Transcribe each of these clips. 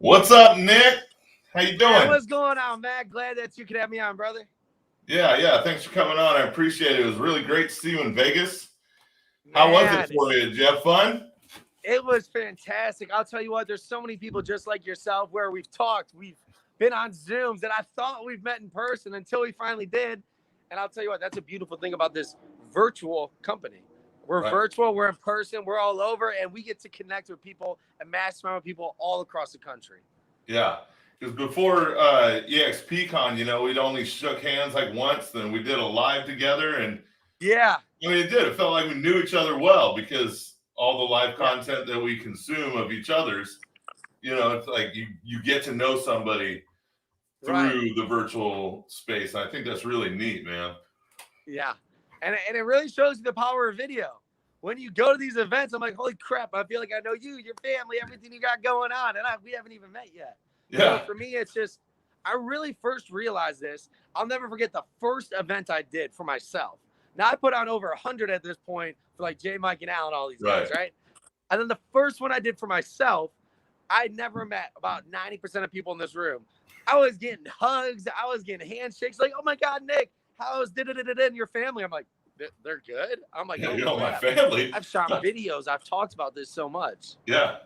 What's up, Nick? How you Man, doing? what's going on, Matt? Glad that you could have me on, brother. Yeah. Thanks for coming on. I appreciate it. It was really great to see you in Vegas. How was it Man, for you? Did you have fun? it was fantastic. I'll tell you what, there's so many people just like yourself where we've talked, we've been on Zooms that I thought we've met in person until we finally did. And I'll tell you what, that's a beautiful thing about this virtual company. We're Right. virtual, we're in person, we're all over, and we get to connect with people and mass amount of people all across the country. Yeah. Because before EXPCon, we'd only shook hands like once, then we did a live together. And Yeah. I mean, it did. It felt like we knew each other well because all the live Yeah. content that we consume of each other's, it's like you get to know somebody Right. through the virtual space. And I think that's really neat, man. Yeah. And it really shows you the power of video. When you go to these events, I'm like, holy crap, I feel like I know you, your family, everything you got going on. And we haven't even met yet. Yeah. So for me, it's just, I really first realized this. I'll never forget the first event I did for myself. Now I put on over 100 at this point for like J, Mike, and Alan, all these guys, right? And then the first one I did for myself, I never met about 90% of people in this room. I was getting hugs. I was getting handshakes. Like, oh my God, Nick, how's in your family? I'm like, they're good. I'm like, Yeah, oh, my family. I've shot videos. I've talked about this so much. Yeah.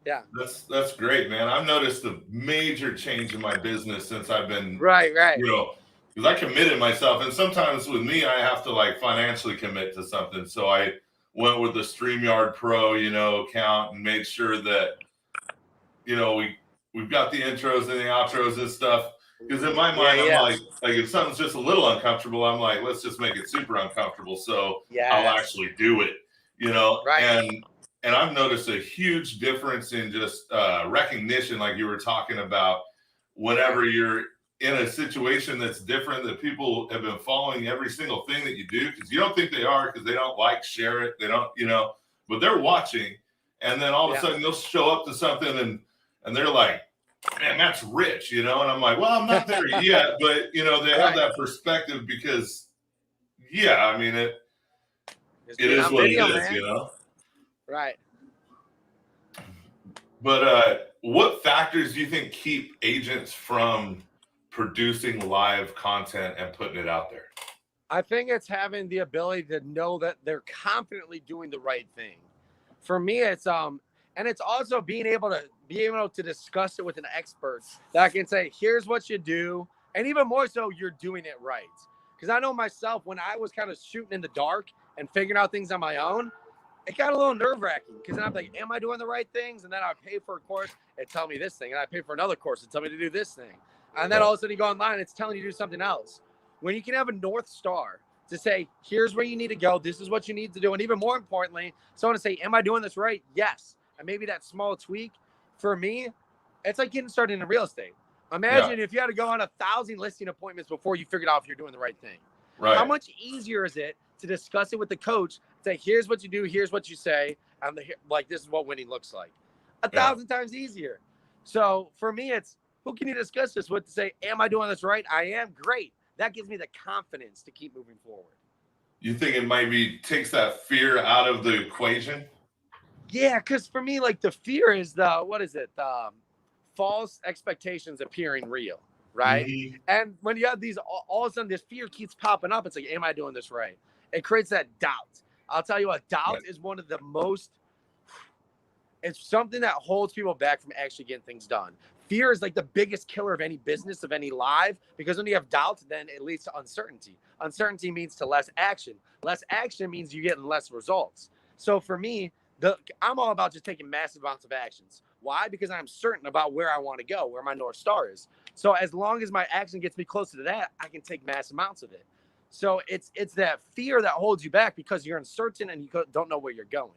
Yeah. That's great, man. I've noticed a major change in my business since I've been right. Because I committed myself, and sometimes with me, I have to like financially commit to something. So I went with the StreamYard Pro, account and made sure that, we've got the intros and the outros and stuff. Because in my mind, I'm like if something's just a little uncomfortable, I'm like, let's just make it super uncomfortable. So I'll actually do it, Right. And I've noticed a huge difference in just recognition, like you were talking about, whenever you're in a situation that's different, that people have been following every single thing that you do, because you don't think they are, because they don't share it, they don't, but they're watching. And then all of a sudden you'll show up to something and they're like, man, that's rich, and I'm like, well, I'm not there yet, but they have that perspective because, I mean, it is what it is, man. Right. But what factors do you think keep agents from producing live content and putting it out there? I think it's having the ability to know that they're confidently doing the right thing. For me, it's and it's also being able to discuss it with an expert that can say, here's what you do, and even more so, you're doing it right. Because I know myself, when I was kind of shooting in the dark and figuring out things on my own, it got a little nerve-wracking, because then I'm like, am I doing the right things? And then I pay for a course and tell me this thing, and I pay for another course and tell me to do this thing. And then all of a sudden you go online, it's telling you to do something else. When you can have a North Star to say, here's where you need to go, this is what you need to do, and even more importantly, someone to say, am I doing this right? Yes. And maybe that small tweak, for me, it's like getting started in real estate. Imagine if you had to go on 1,000 listing appointments before you figured out if you're doing the right thing. Right. How much easier is it to discuss it with the coach, say, here's what you do, here's what you say, and this is what winning looks like. 1,000 times easier. So for me, it's, who can you discuss this with to say, am I doing this right? I am. Great. That gives me the confidence to keep moving forward. You think it maybe takes that fear out of the equation? Yeah, because for me, like, the fear is the false expectations appearing real, right? Mm-hmm. And when you have these, all of a sudden this fear keeps popping up. It's like, am I doing this right? It creates that doubt. I'll tell you what, doubt is one of the most, it's something that holds people back from actually getting things done. Fear is like the biggest killer of any business, of any live, because when you have doubt, then it leads to uncertainty. Uncertainty means to less action. Less action means you get less results. So for me, I'm all about just taking massive amounts of actions. Why? Because I'm certain about where I want to go, where my North Star is. So as long as my action gets me closer to that, I can take massive amounts of it. So it's that fear that holds you back, because you're uncertain and you don't know where you're going.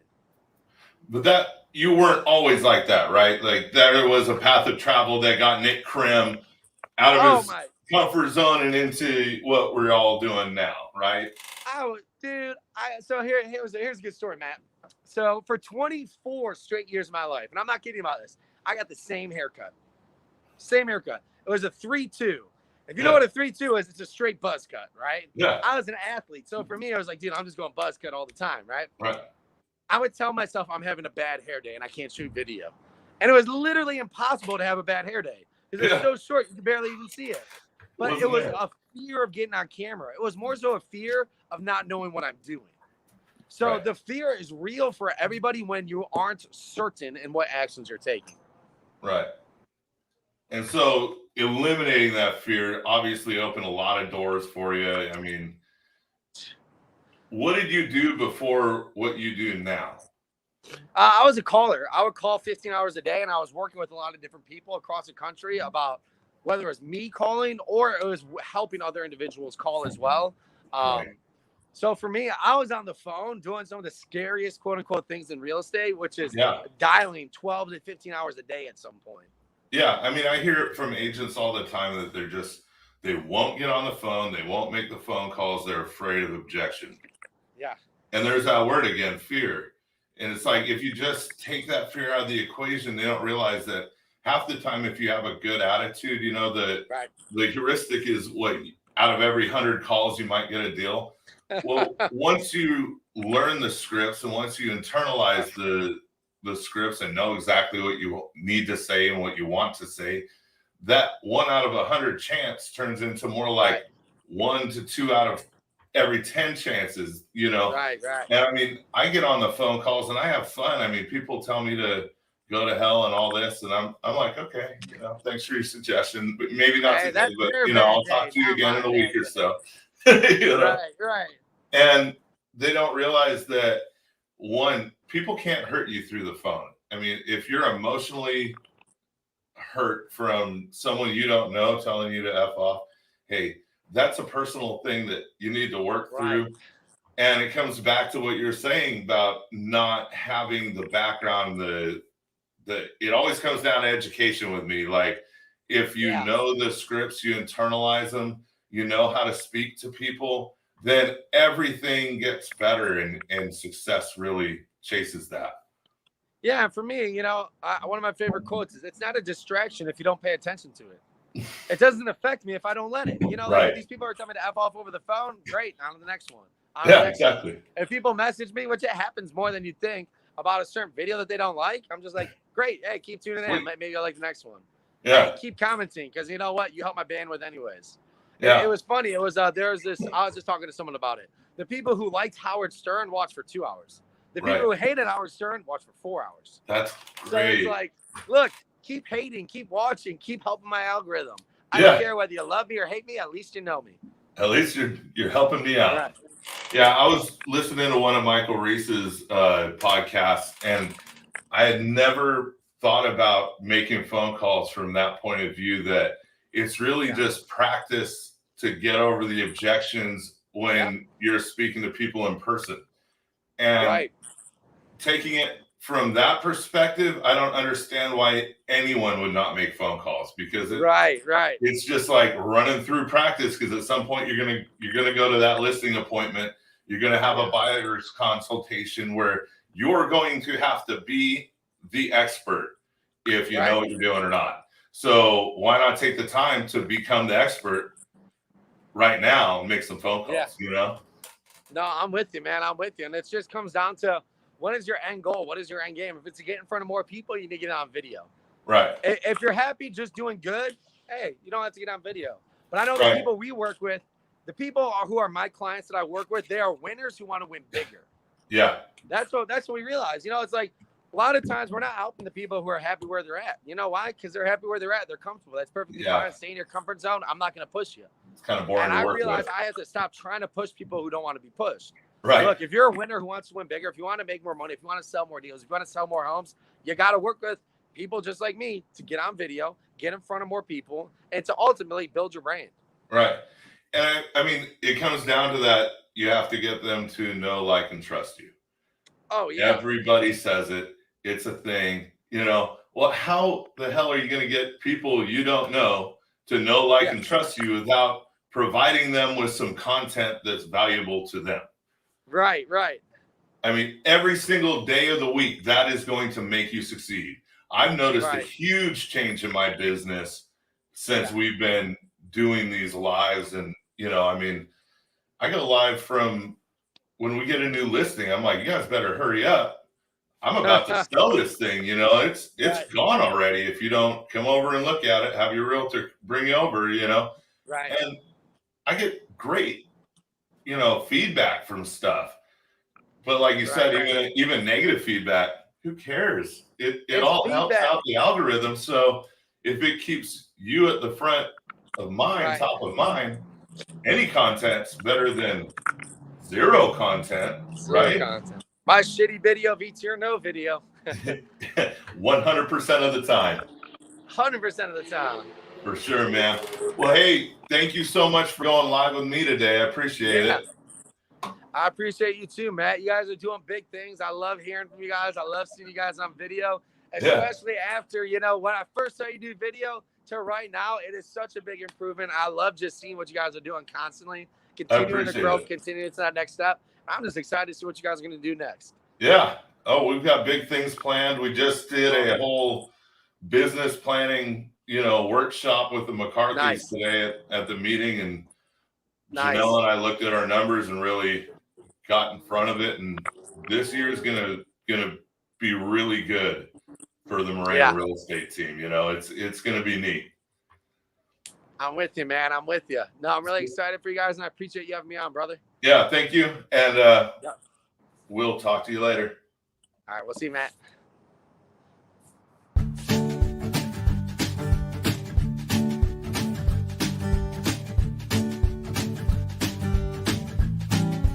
But that, you weren't always like that, right? Like, there was a path of travel that got Nick Krim out of his comfort zone and into what we're all doing now, right? So here's a good story, Matt. So for 24 straight years of my life, and I'm not kidding about this, I got the same haircut. Same haircut. It was a 3-2. If you know what a 3-2 is, it's a straight buzz cut, right? Yeah. I was an athlete. So for me, I was like, dude, I'm just going buzz cut all the time, right? Right. I would tell myself I'm having a bad hair day and I can't shoot video. And it was literally impossible to have a bad hair day because it's Yeah. so short you can barely even see it. But Wasn't it was there. a fear of getting on camera. It was more so a fear of not knowing what I'm doing. So Right. the fear is real for everybody when you aren't certain in what actions you're taking. Right. And so eliminating that fear obviously opened a lot of doors for you. I mean, what did you do before what you do now? I was a caller. I would call 15 hours a day, and I was working with a lot of different people across the country about whether it was me calling or it was helping other individuals call as well. Right. So for me, I was on the phone doing some of the scariest quote unquote things in real estate, which is Yeah. dialing 12 to 15 hours a day at some point. Yeah. I mean, I hear it from agents all the time that they won't get on the phone. They won't make the phone calls. They're afraid of objection. Yeah. And there's that word again, fear. And it's like, if you just take that fear out of the equation, they don't realize that half the time, if you have a good attitude, you know, Right. the heuristic is what out of every 100 calls, you might get a deal. Well, once you learn the scripts and once you internalize the scripts and know exactly what you need to say and what you want to say, that 1 out of 100 chance turns into more like Right. 1 to 2 out of every 10 chances, you know. Right. And I mean, I get on the phone calls and I have fun. I mean, people tell me to go to hell and all this, and I'm like, okay, you know, thanks for your suggestion, but maybe not Hey, today, that's but your you know, bad I'll day, talk to you not again in my a week bad or day. so. You know, Right. and they don't realize that one, people can't hurt you through the phone. I mean, if you're emotionally hurt from someone you don't know telling you to F off, hey, that's a personal thing that you need to work Right. through. And it comes back to what you're saying about not having the background, it always comes down to education with me. Like, if you Yeah. know the scripts, you internalize them, you know how to speak to people, then everything gets better and success really chases that. Yeah, and for me, you know, one of my favorite quotes is, "It's not a distraction if you don't pay attention to it. It doesn't affect me if I don't let it." You know, like if Right. these people are telling me to F off over the phone, great, on to the next one. On to the Yeah, next one. exactly. If people message me, which it happens more than you think, about a certain video that they don't like, I'm just like, great, hey, keep tuning in. Maybe I'll like the next one. Hey, Yeah. keep commenting because you know what? You help my bandwidth anyways. Yeah. It was funny. It was there was this. I was just talking to someone about it. The people who liked Howard Stern watched for 2 hours. The people who hated Howard Stern watched for 4 hours. That's So great. it's like, look, keep hating, keep watching, keep helping my algorithm. I don't care whether you love me or hate me. At least you know me. At least you're helping me out. Right. Yeah, I was listening to one of Michael Reese's podcasts, and I had never thought about making phone calls from that point of view, that it's really just practice to get over the objections when you're speaking to people in person. And taking it from that perspective, I don't understand why anyone would not make phone calls, because it's just like running through practice, because at some point you're gonna go to that listing appointment. You're going to have a buyer's consultation where you're going to have to be the expert if you know what you're doing or not. So why not take the time to become the expert right now and make some phone calls, you know? No, I'm with you, man. I'm with you. And it just comes down to, what is your end goal? What is your end game? If it's to get in front of more people, you need to get on video. Right. If you're happy just doing good, hey, you don't have to get on video. But I know the people we work with, the people who are my clients that I work with, they are winners who want to win bigger. Yeah. That's what we realize. You know, it's like a lot of times we're not helping the people who are happy where they're at. You know why? Because they're happy where they're at. They're comfortable. That's perfectly fine. Stay in your comfort zone. I'm not going to push you. It's kind of boring. And I realized I have to stop trying to push people who don't want to be pushed. Right. Look, if you're a winner who wants to win bigger, if you want to make more money, if you want to sell more deals, if you want to sell more homes, you got to work with people just like me to get on video, get in front of more people, and to ultimately build your brand. Right. And I mean, it comes down to that. You have to get them to know, like, and trust you. Oh, yeah. Everybody says it. It's a thing, you know. Well, how the hell are you going to get people you don't know to know, like, and trust you without providing them with some content that's valuable to them? Right. I mean, every single day of the week, that is going to make you succeed. I've noticed a huge change in my business since we've been doing these lives. And, you know, I mean, I go live from when we get a new listing. I'm like, you guys better hurry up. I'm about to sell this thing. You know, it's Right. gone already. If you don't come over and look at it, have your realtor bring you over, you know, Right. and I get great, you know, feedback from stuff. But like you said, Right. even negative feedback, who cares? It It's all helps feedback. out the algorithm. So if it keeps you at the front of mind, Right. top of mind, any content's better than zero content, Zero right? content. My shitty video beats your no video. 100% of the time. 100% of the time. For sure, man. Well, hey, thank you so much for going live with me today. I appreciate it. I appreciate you too, Matt. You guys are doing big things. I love hearing from you guys. I love seeing you guys on video, especially after, you know, when I first saw you do video to right now, it is such a big improvement. I love just seeing what you guys are doing constantly, continuing to grow, continuing to that next step. I'm just excited to see what you guys are going to do next. Yeah. Oh, we've got big things planned. We just did a whole business planning, you know, workshop with the McCarthy's today at the meeting, and Janelle and I looked at our numbers and really got in front of it. And this year is gonna be really good for the Moreno real estate team. You know, it's gonna be neat. I'm with you, man. I'm with you. No, I'm really excited for you guys, and I appreciate you having me on, brother. Yeah, thank you. And we'll talk to you later. All right, we'll see you, Matt.